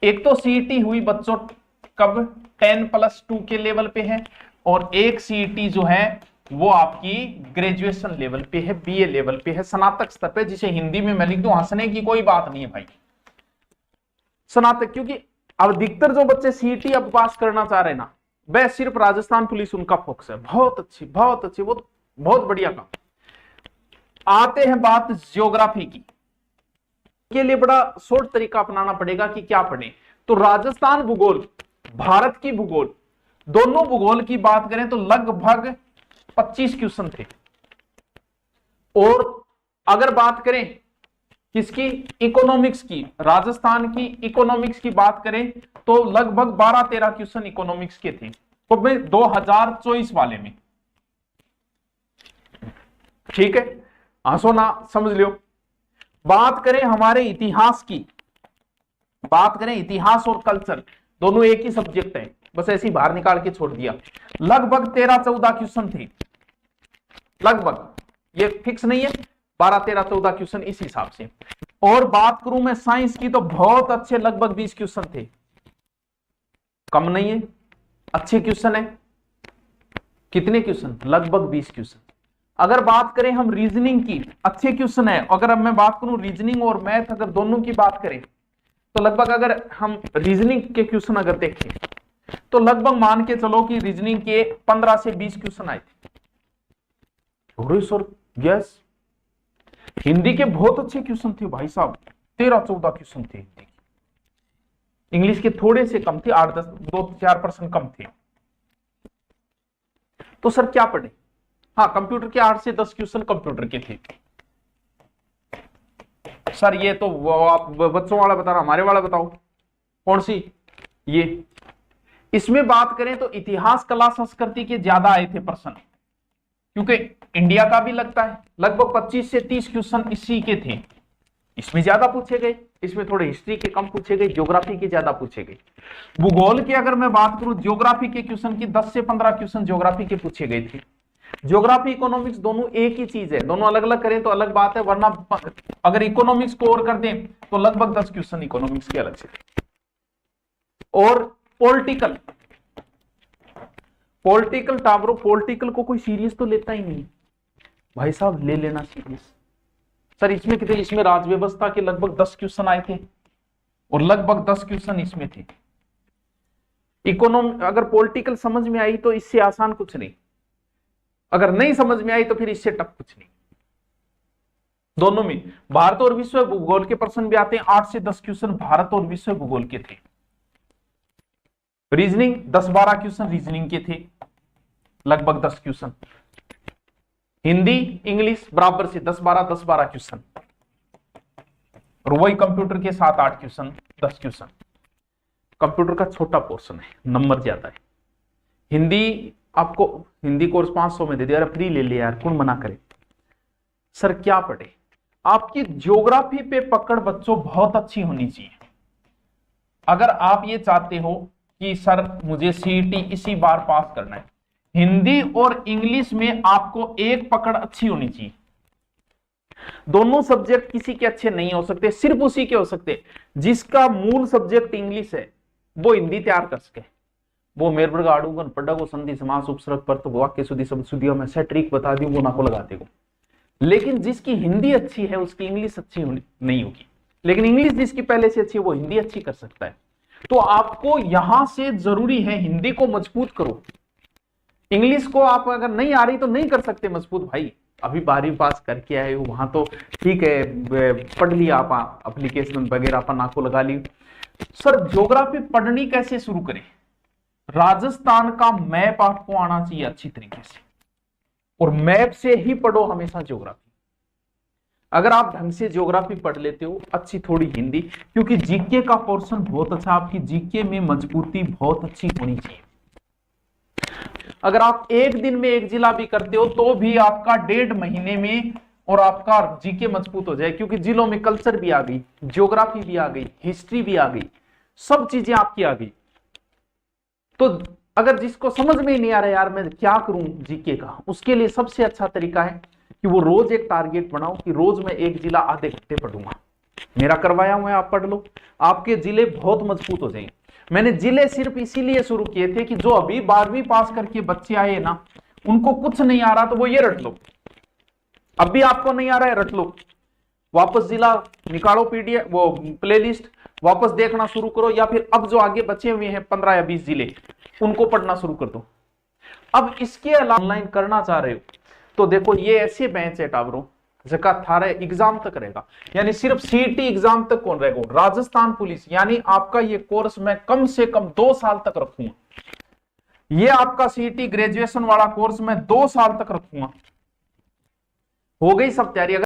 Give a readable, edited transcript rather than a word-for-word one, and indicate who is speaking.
Speaker 1: एक तो सीईटी हुई बच्चों कब 10+2 के लेवल पे है, और एक सीईटी जो है वो आपकी ग्रेजुएशन लेवल पे है, बीए लेवल पे है, स्नातक स्तर पे, जिसे हिंदी में मैं लिख दूं, हंसने की कोई बात नहीं है भाई, स्नातक। क्योंकि अब अधिकतर जो बच्चे सीईटी अब पास करना चाह रहे हैं ना, वह सिर्फ राजस्थान पुलिस उनका फोकस है। बहुत अच्छी वो बहुत बढ़िया काम। आते हैं बात ज्योग्राफी की, के लिए बड़ा शॉर्ट तरीका अपनाना पड़ेगा कि क्या पढ़े। तो राजस्थान भूगोल, भारत की भूगोल, दोनों भूगोल की बात करें तो लगभग 25 क्वेश्चन थे। और अगर बात करें किसकी, इकोनॉमिक्स की, राजस्थान की इकोनॉमिक्स की बात करें तो लगभग 12-13 क्वेश्चन इकोनॉमिक्स के थे, तो मैं 2024 वाले में। ठीक है, हंसो ना, समझ लियो। बात करें हमारे इतिहास की, बात करें इतिहास और कल्चर, दोनों एक ही सब्जेक्ट है, बस ऐसे ही बाहर निकाल के छोड़ दिया। लगभग 13-14 क्वेश्चन थे, लगभग, ये फिक्स नहीं है, 12-13-14 क्वेश्चन इस हिसाब से। और बात करूं मैं साइंस की तो बहुत अच्छे लगभग 20 क्वेश्चन थे, कम नहीं है, अच्छे क्वेश्चन है। कितने क्वेश्चन, लगभग 20 क्वेश्चन। अगर बात करें हम रीजनिंग की, अच्छे क्वेश्चन है। अगर अब मैं बात करूं रीजनिंग और मैथ, अगर दोनों की बात करें तो लगभग, अगर हम रीजनिंग के क्वेश्चन अगर देखें तो लगभग मान के चलो कि रीजनिंग के 15 से 20 क्वेश्चन आए थे। यस, हिंदी के बहुत अच्छे क्वेश्चन थे भाई साहब, 13-14 क्वेश्चन थे हिंदी के। इंग्लिश के थोड़े से कम थे, 8-10, 2-4% कम थे। तो सर क्या पढ़े? हाँ, कंप्यूटर के 8 से 10 क्वेश्चन कंप्यूटर के थे। सर ये तो वो आप बच्चों वाला बता रहा, हमारे वाला बताओ कौन सी, ये। इसमें बात करें तो इतिहास, कला, संस्कृति के ज्यादा आए थे प्रश्न, क्योंकि इंडिया का भी लगता है। लगभग 25 से 30 क्वेश्चन इसी के थे, इसमें ज्यादा पूछे गए। इसमें थोड़े हिस्ट्री के कम पूछे गए, ज्योग्राफी के ज्यादा पूछे गए। भूगोल की अगर मैं बात करूं, ज्योग्राफी के क्वेश्चन की 10 से 15 क्वेश्चन ज्योग्राफी के पूछे गए थे। ज्योग्राफी इकोनॉमिक्स दोनों एक ही चीज है, दोनों अलग अलग करें तो अलग बात है, वरना अगर इकोनॉमिक्स को और कर दें तो लगभग 10 क्वेश्चन इकोनॉमिक्स के अलग से। और पॉलिटिकल, टावरों, पॉलिटिकल को कोई सीरियस तो लेता ही नहीं भाई साहब, ले लेना सीरियस। सर इसमें कितने, इसमें राज व्यवस्था के लगभग 10 क्वेश्चन आए थे, और लगभग 10 क्वेश्चन इसमें थे। इकोनॉमी, अगर पॉलिटिकल समझ में आई तो इससे आसान कुछ नहीं, अगर नहीं समझ में आई तो फिर इससे टफ कुछ नहीं। दोनों में भारत और विश्व भूगोल के प्रश्न भी आते हैं, 8 से 10 क्वेश्चन भारत और विश्व भूगोल के थे। रीजनिंग 10-12 क्वेश्चन रीजनिंग के थे, लगभग 10 क्वेश्चन। हिंदी, इंग्लिश बराबर से 10-12 क्वेश्चन, और वही कंप्यूटर के 7-8 क्वेश्चन, 10 क्वेश्चन। कंप्यूटर का छोटा पोर्शन है, नंबर ज्यादा है। हिंदी आपको, हिंदी कोर्स 500 में दे दिया, फ्री ले लिया यार, कौन मना करे। सर क्या पढ़े? आपकी ज्योग्राफी पे पकड़ बच्चों बहुत अच्छी होनी चाहिए। अगर आप ये चाहते हो कि सर मुझे सीईटी इसी बार पास करना है, हिंदी और इंग्लिश में आपको एक पकड़ अच्छी होनी चाहिए। दोनों सब्जेक्ट किसी के अच्छे नहीं हो सकते, सिर्फ उसी के हो सकते जिसका मूल सब्जेक्ट इंग्लिश है, वो हिंदी तैयार कर सके। वो मेर गाड़ूंगा पढ़ा को संधि समास उपसर्ग पर तो वाक्य शुद्धि शब्द शुद्धियों में से ट्रिक बता दी, वो ना को लगाते को। लेकिन जिसकी हिंदी अच्छी है उसकी इंग्लिश अच्छी नहीं होगी, लेकिन इंग्लिश जिसकी पहले से अच्छी है वो हिंदी अच्छी कर सकता है। तो आपको यहां से जरूरी है हिंदी को मजबूत करो। इंग्लिश को आप अगर नहीं आ रही तो नहीं कर सकते मजबूत भाई। अभी 12वीं पास करके आए हो वहां तो ठीक है, पढ़ लिया आप, एप्लीकेशन वगैरह अपन आपको लगा ली। सर ज्योग्राफी पढ़नी कैसे शुरू करें? राजस्थान का मैप आपको आना चाहिए अच्छी तरीके से, और मैप से ही पढ़ो हमेशा ज्योग्राफी। अगर आप ढंग से ज्योग्राफी पढ़ लेते हो, अच्छी थोड़ी हिंदी, क्योंकि जीके का पोर्शन बहुत अच्छा, आपकी जीके में मजबूती बहुत अच्छी होनी चाहिए। अगर आप एक दिन में एक जिला भी करते हो तो भी आपका 1.5 महीने में और आपका जीके मजबूत हो जाए, क्योंकि जिलों में कल्चर भी आ गई, ज्योग्राफी भी आ गई, हिस्ट्री भी आ गई, सब चीजें आपकी आ गई। तो अगर जिसको समझ में ही नहीं आ रहा यार मैं क्या करूं जीके का, उसके लिए सबसे अच्छा तरीका है कि वो रोज एक टारगेट बनाओ कि रोज मैं एक जिला आधे घंटे पढ़ूंगा। मेरा करवाया हुआ है, आप पढ़ लो, आपके जिले बहुत मजबूत हो जाएंगे। मैंने जिले सिर्फ इसीलिए शुरू किए थे कि जो अभी 12वीं पास करके बच्चे आए ना, उनको कुछ नहीं आ रहा तो वो ये रट लो, अभी आपको नहीं आ रहा है रट लो, वापस जिला निकालो, पीडीएफ वो प्लेलिस्ट वापस देखना शुरू करो, या फिर अब जो आगे बचे हुए हैं 15 या 20 जिले, उनको पढ़ना शुरू कर दो। अब इसके अलावा ऑनलाइन करना चाह रहे हो तो देखो ये ऐसे बेंच है टावरों, जका थारे एग्जाम तक रहेगा, यानी सिर्फ सीईटी एग्जाम तक कौन रहेगा, राजस्थान पुलिस, यानी आपका ये कोर्स मैं कम से कम 2 साल तक रखूंगा। ये आपका सीईटी ग्रेजुएशन वाला कोर्स मैं 2 साल तक रखूंगा। हो गई सब तैयारी।